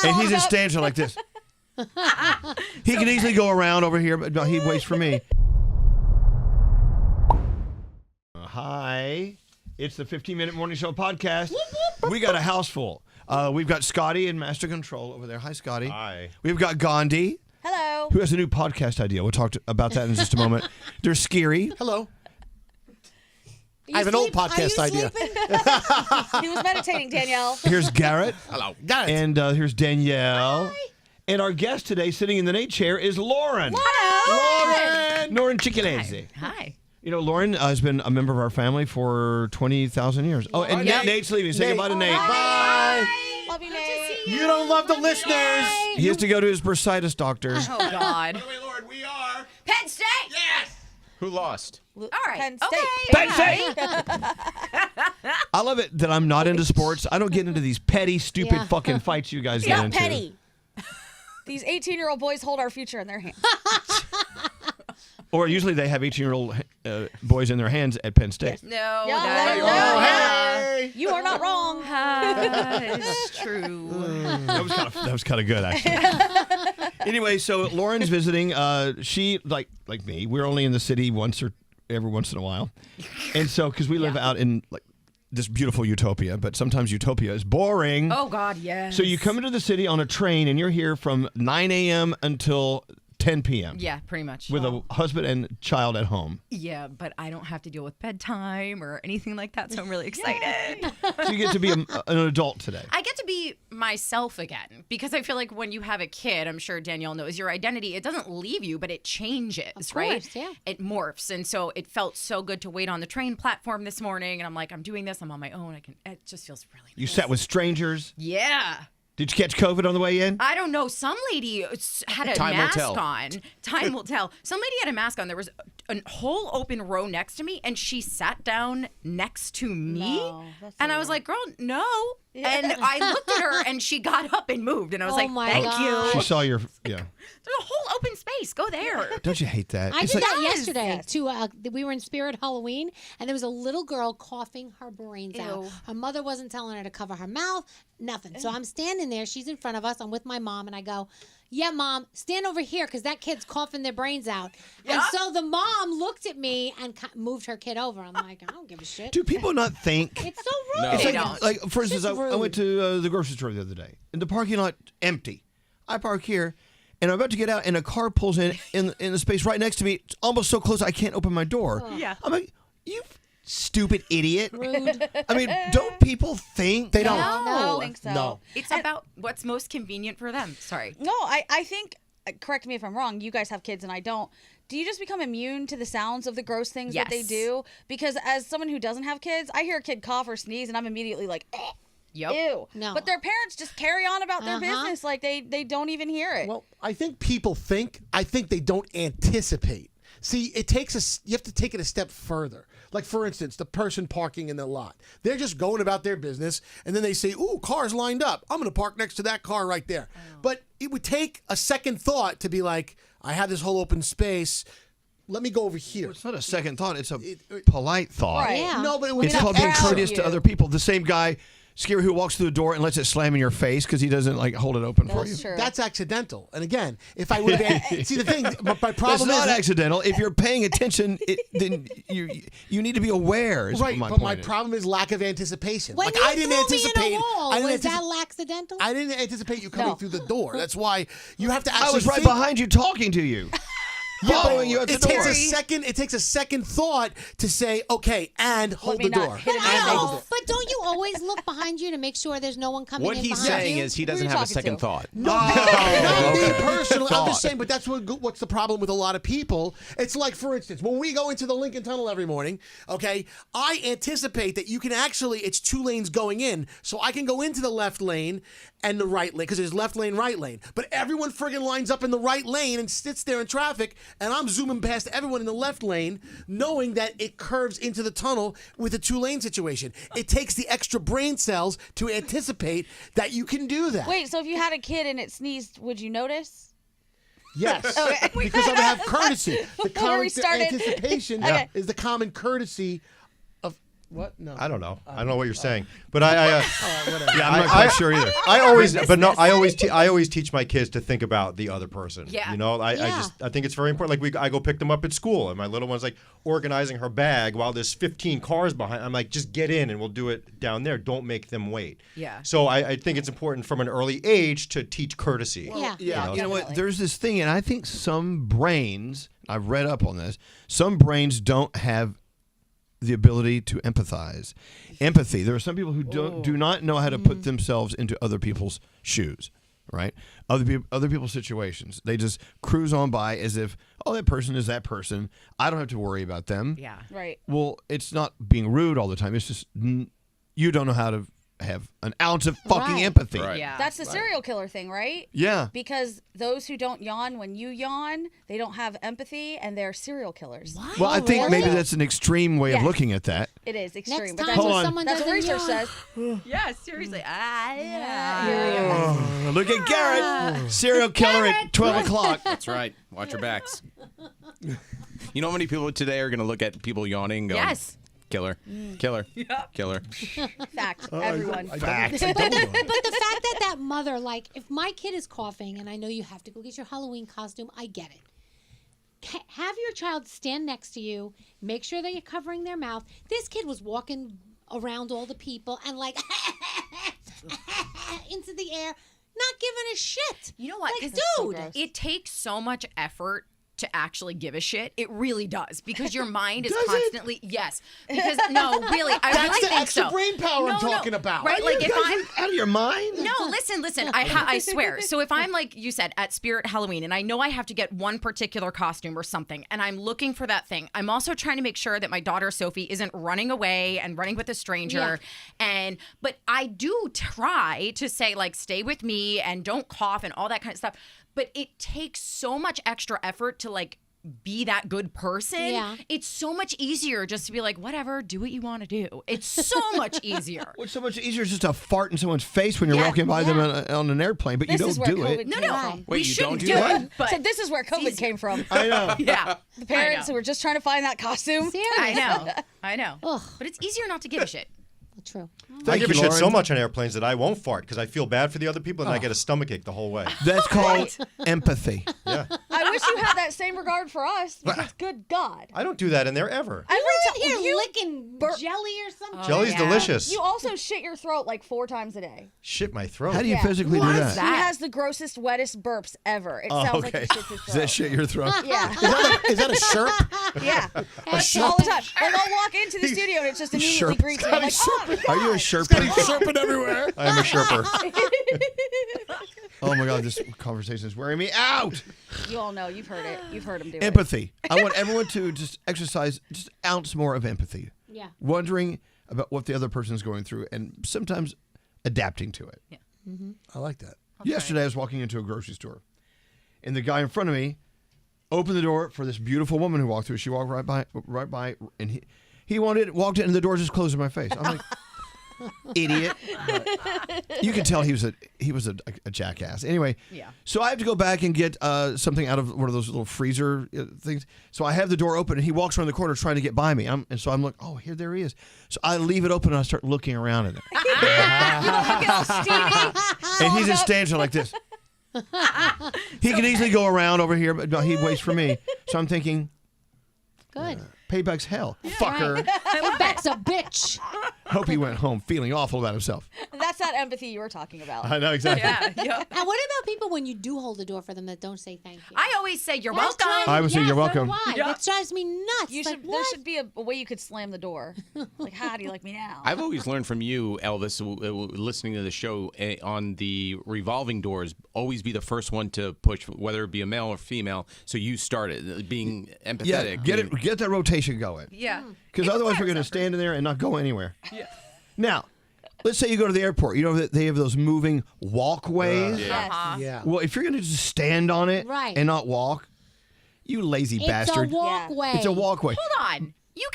And he just stands there like this. He can easily go around over here, but no, he waits for me. Hi. It's the 15-Minute Morning Show podcast. We got a house full. We've got Scotty in Master Control over there. Hi, Scotty. Hi. We've got Gandhi. Hello. Who has a new podcast idea. We'll talk about that in just a moment. There's Scary. Hello. I have an old podcast idea. He was meditating, Danielle. Here's Garrett. Hello. Garrett. And here's Danielle. Hi. And our guest today, sitting in the Nate chair, is Loren. Hello. Loren Chicolese. Hi. You know, Loren has been a member of our family for 20,000 years. Oh, and Nate's leaving. Say goodbye to Nate. Bye. Love you, Nate. You don't love the listeners. He has to go to his bursitis doctor. Oh, God. Wait, Lord, we are. Penn State. Yes. Who lost? All right. Penn State. Okay. Penn State! I love it that I'm not into sports. I don't get into these petty, stupid fucking fights you guys get Not into. petty. These 18-year-old boys hold our future in their hands. Or usually they have 18-year-old boys in their hands at Penn State. No. Yeah, that let is it go. You are not wrong. It's true. That was kind of good, actually. Anyway, so Lauren's visiting. She, like me, we're only in the city every once in a while. And so, because we live out in this beautiful utopia, but sometimes utopia is boring. Oh, God, yes. So you come into the city on a train and you're here from 9 a.m. until 10 p.m. Yeah, pretty much. With a husband and child at home. Yeah, but I don't have to deal with bedtime or anything like that, so I'm really excited. So you get to be an adult today. I get to be myself again because I feel like when you have a kid, I'm sure Danielle knows, your identity, it doesn't leave you, but it changes, Of course, right? yeah. It morphs. And so it felt so good to wait on the train platform this morning. And I'm like, I'm doing this. I'm on my own. It just feels really You nice. sat with strangers. Yeah. Did you catch COVID on the way in? I don't know. Some lady had a Time will mask tell. on. Time will tell. Some lady had a mask on. There was a whole open row next to me, and she sat down next to me. No, that's and so I was weird. like, girl, no. And I looked at her, and she got up and moved. And I was like, my thank God. She you. saw your, yeah. There's a whole open space. Go there. Don't you hate that? I It's did like- that Yes. yesterday. Yes. To we were in Spirit Halloween, and there was a little girl coughing her brains out. Ew. Her mother wasn't telling her to cover her mouth, nothing. So I'm standing there. She's in front of us. I'm with my mom, and I go, "Yeah, Mom, stand over here because that kid's coughing their brains out." And so the mom looked at me and moved her kid over. I'm like, I don't give a shit. Do people not think? It's so rude. No. It's They like, don't. like, for instance, just I rude. went to the grocery store the other day, and the parking lot empty. I park here, and I'm about to get out, and a car pulls in the space right next to me. It's almost so close I can't open my door. Yeah. I'm like, you stupid idiot. Rude. I mean, don't people think? They don't. No. I don't think so. No. It's about what's most convenient for them. Sorry. No, I think, correct me if I'm wrong, you guys have kids and I don't. Do you just become immune to the sounds of the gross things that they Yes. do? Because as someone who doesn't have kids, I hear a kid cough or sneeze and I'm immediately like, Yep. ew. No. But their parents just carry on about their business like they don't even hear it. Well, I think people think. I think they don't anticipate. See, you have to take it a step further. Like, for instance, the person parking in the lot. They're just going about their business, and then they say, ooh, cars lined up. I'm going to park next to that car right there. But it would take a second thought to be like, I have this whole open space. Let me go over here. It's not a second thought. It's a polite thought. Right. Yeah. No, but it would It's take called being action. courteous to other people. The same guy, Scary, who walks through the door and lets it slam in your face because he doesn't hold it open for you. That's true. That's accidental. And again, if I would have see the thing, my That's problem not is accidental. If you're paying attention, then you need to be aware. Is right. what But my my point is. problem is lack of anticipation. When Like you I didn't threw anticipate. me in a wall, I didn't was that antici- accidental? I didn't anticipate you coming No. through the door. That's why you have to actually. I was right think. behind you talking to you. Yeah, Following you at the it takes door. a second. It takes a second thought to say, okay, and hold me the not door. hit And it in the hold face. the But don't you always look behind you to make sure there's no one coming What in he's behind saying you? is he Who are doesn't you have a talking second to? thought. Not me okay. personally. I'm Thought. just saying, but that's what's the problem with a lot of people. It's like, for instance, when we go into the Lincoln Tunnel every morning, okay, I anticipate that you can actually, it's 2 lanes going in, so I can go into the left lane and the right lane, because there's left lane, right lane. But everyone friggin' lines up in the right lane and sits there in traffic, and I'm zooming past everyone in the left lane, knowing that it curves into the tunnel with a 2-lane situation. It takes the extra brain cells to anticipate that you can do that. Wait, so if you had a kid and it sneezed, would you notice? Yes, Okay. because I would have courtesy. The Before we common started. anticipation Okay. is the common courtesy of What? No. I don't know. I don't know what you're saying, but I Whatever. Yeah, I'm not quite sure either. I always teach my kids to think about the other person. Yeah. You know, I think it's very important. Like I go pick them up at school, and my little one's like organizing her bag while there's 15 cars behind. I'm like, just get in, and we'll do it down there. Don't make them wait. Yeah. So I think it's important from an early age to teach courtesy. Yeah. Yeah, you know what? There's this thing, and I think some brains, I've read up on this, some brains don't have the ability to empathize. Empathy. There are some people who do not know how to put themselves into other people's shoes, right? Other people's situations. They just cruise on by as if, oh, that person is that person. I don't have to worry about them. Yeah. Right. Well, it's not being rude all the time. It's just you don't know how to have an ounce of fucking Right. empathy. Right. Yeah. That's the serial killer thing, right? Yeah. Because those who don't yawn when you yawn, they don't have empathy, and they're serial killers. What? Well, I think really? maybe that's an extreme way of Yes. looking at that. It is extreme. Next but time that's, Hold when on. someone that's what doesn't research yawn. says. Yeah, seriously. Look at Garrett, serial killer at 12 o'clock. That's right. Watch your backs. You know how many people today are going to look at people yawning and go, Yes. killer, killer, killer. Fact. Everyone. Facts. But the fact that that mother, like, if my kid is coughing and I know you have to go get your Halloween costume, I get it. Have your child stand next to you, make sure that you're covering their mouth. This kid was walking around all the people and like into the air, not giving a shit. You know what? Like, 'Cause dude, gross. it takes so much effort to actually give a shit. It really does, because your mind is Does it? constantly because no, really, I That's really the think extra so. brain power I'm No, talking about. Right, like if I'm out of your mind? No, listen. I swear. So if I'm like you said at Spirit Halloween, and I know I have to get one particular costume or something, and I'm looking for that thing, I'm also trying to make sure that my daughter Sophie isn't running away and running with a stranger. But I do try to say like, stay with me and don't cough and all that kind of stuff. But it takes so much extra effort to like be that good person. Yeah. It's so much easier just to be like, whatever, do what you want to do. It's so much easier. What's so much easier is just to fart in someone's face when you're walking by them on an airplane, but This you is don't where do COVID it. came No. from. Wait, We you shouldn't don't do do it. that? But So this is where COVID came from. I know. yeah. The parents I who were just trying to find that costume. I know. Ugh. But it's easier not to give a shit. True. I Thank give you, a shit so Loren. much on airplanes that I won't fart because I feel bad for the other people and I get a stomachache the whole way. That's called empathy. Yeah. I wish you had that same regard for us, because good God. I don't do that in there ever. Every You're time you licking jelly or something. Jelly's yeah. delicious. you also shit your throat like 4 times a day. Shit my throat. How do you Yeah. physically do that? He has the grossest, wettest burps ever. It sounds like he shits his Does that throat. shit your throat? Yeah. Is that a sherp? Yeah. All the time. Like I'll walk into the studio and it just immediately Sherp. greets me. I'm like, oh my God. Are you a Sherpa? He's sherping everywhere. I am a Sherper. Oh my God, this conversation is wearing me out. You all know. You've heard it. You've heard him do it. Empathy. I want everyone to just exercise just an ounce more of empathy. Yeah. Wondering about what the other person is going through and sometimes adapting to it. Yeah. I like that. Yesterday, I was walking into a grocery store, and the guy in front of me opened the door for this beautiful woman who walked through. She walked right by, and he walked in, and the door just closed in my face. I'm like, idiot. You could tell he was a jackass. Anyway, Yeah. so I have to go back and get something out of one of those little freezer things. So I have the door open, and he walks around the corner trying to get by me. And so I'm like, oh, there he is. So I leave it open, and I start looking around in there. And he just stands there like this. He can easily go around over here, but no, he waits for me. So I'm thinking, Good. payback's hell. Fucker. Payback's a bitch. Hope he went home feeling awful about himself. That's that empathy you were talking about. I know exactly. Yeah. And what about people when you do hold the door for them that don't say thank you? I always say you're That's welcome. driving- I would say yeah, you're so welcome. do I. Yeah. That drives me nuts. You Like, should. There what? should be a way you could slam the door. Like, how do you like me now? I've always learned from you, Elvis, listening to the show on the revolving doors, always be the first one to push, whether it be a male or female. So you started being empathetic. Yeah, get that rotation going. Yeah. Because otherwise we're going to stand in there and not go anywhere. Yeah. Now, let's say you go to the airport. You know that they have those moving walkways? Yes. Yeah. Well, if you're going to just stand on it Right. and not walk, you lazy It's bastard. a walkway. It's a walkway. Hold on. You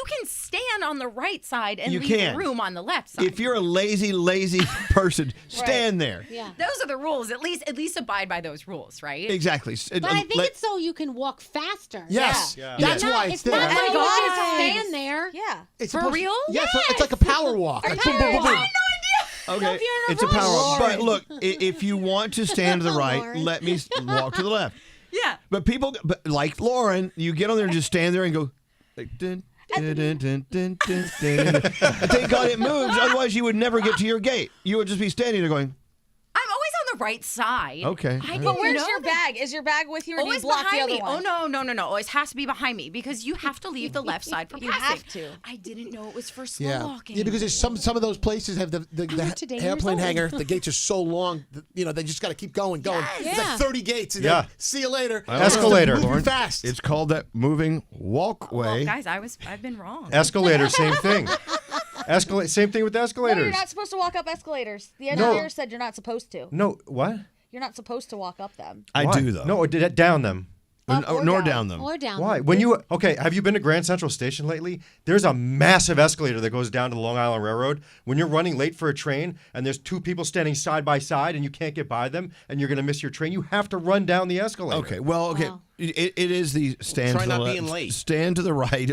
can stand on the right side and You leave can. room on the left side. If you're a lazy person, stand there. Yeah. Those are the rules. At least abide by those rules, right? Exactly. But I think it's so you can walk faster. Yes. Yeah. That's Not- why it's it's not there. so Oh my you just God. stand there. Yeah. It's For supposed- real? Yeah, it's like a power walk. Like, boom, boom, boom, boom. Okay, you're in a it's a rush. power. Lauren. But look, if you want to stand to the right, Lauren. let me walk to the left. Yeah. But people, like Lauren, you get on there and just stand there and go, like, dun, dun, dun, dun, dun, dun, dun. And thank God it moves. Otherwise, you would never get to your gate. You would just be standing there going, I'm always on the right side. Okay. I But But didn't where's know your that. bag? Is your bag with you, or do you Always block the behind other me. one? Oh no! Always has to be behind me because you have to leave the left side for You passing. have to. I didn't know it was for slow Yeah. walking. Yeah, because there's some of those places have the today airplane years old. hangar. The gates are so long, they just got to keep going. There's Yeah. like 30 gates. And Yeah. then, see you later. Escalator. Moving Lauren, fast. it's called that moving walkway. Well, guys, I've been wrong. Escalator, same thing. Same thing with No, escalators. you're not supposed to walk up escalators. The No. engineer said you're not supposed to. No, what? You're not supposed to walk up them. I Why? do, though. No, or did it down them. Up or Nor down. down them. Or down. Why? When you have you been to Grand Central Station lately? There's a massive escalator that goes down to the Long Island Railroad. When you're running late for a train and there's two people standing side by side and you can't get by them and you're going to miss your train, you have to run down the escalator. Okay, well, okay. Wow. It is the stand Try to the not left. being late. Stand to the right.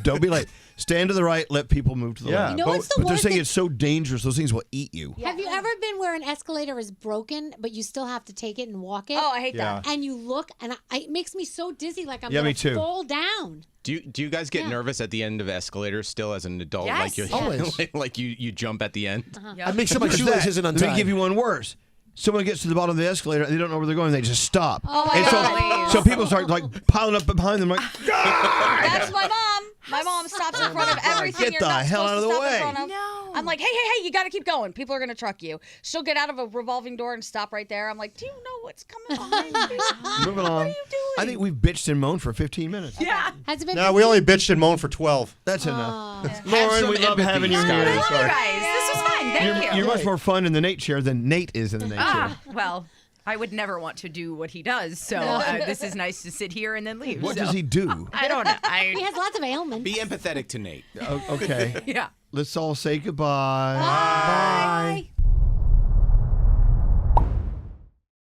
Don't be late. Stand to the right. Let people move to the Yeah. left. You know what's the But they're worst saying thing- it's so dangerous. Those things will eat you. Have you ever been where an escalator is broken, but you still have to take it and walk it? Oh, I hate Yeah. that. And you look, and it makes me so dizzy, like I'm Yeah, gonna me too. fall down. Do you guys get Yeah. nervous at the end of escalators still as an adult? Yes. Like you Always. like you jump at the end? I make sure my Because shoelace that- isn't Let untied. me give you one worse. Someone gets to the bottom of the escalator, they don't know where they're going, they just stop. Oh my and God. so people start like piling up behind them, like, That's my mom. My mom stops in front of everything Get you're the not hell supposed out of to the stop way. in front of. No. I'm like, hey, you got to keep going. People are going to truck you. She'll get out of a revolving door and stop right there. I'm like, do you know what's coming behind you? moving on. What are you doing? I think we've bitched and moaned for 15 minutes. Yeah. Has it been? No, we only bitched and moaned for 12. That's enough. Oh. Lauren, some we love empathy, having you Scott. here. Thank you guys. This was fun. Thank you. You're much more fun in the Nate chair than Nate is in the Nate chair. Well, I would never want to do what he does, so this is nice to sit here and then leave. What so. does he do? I don't know. He has lots of ailments. Be empathetic to Nate. Okay. Yeah. Let's all say goodbye. Bye.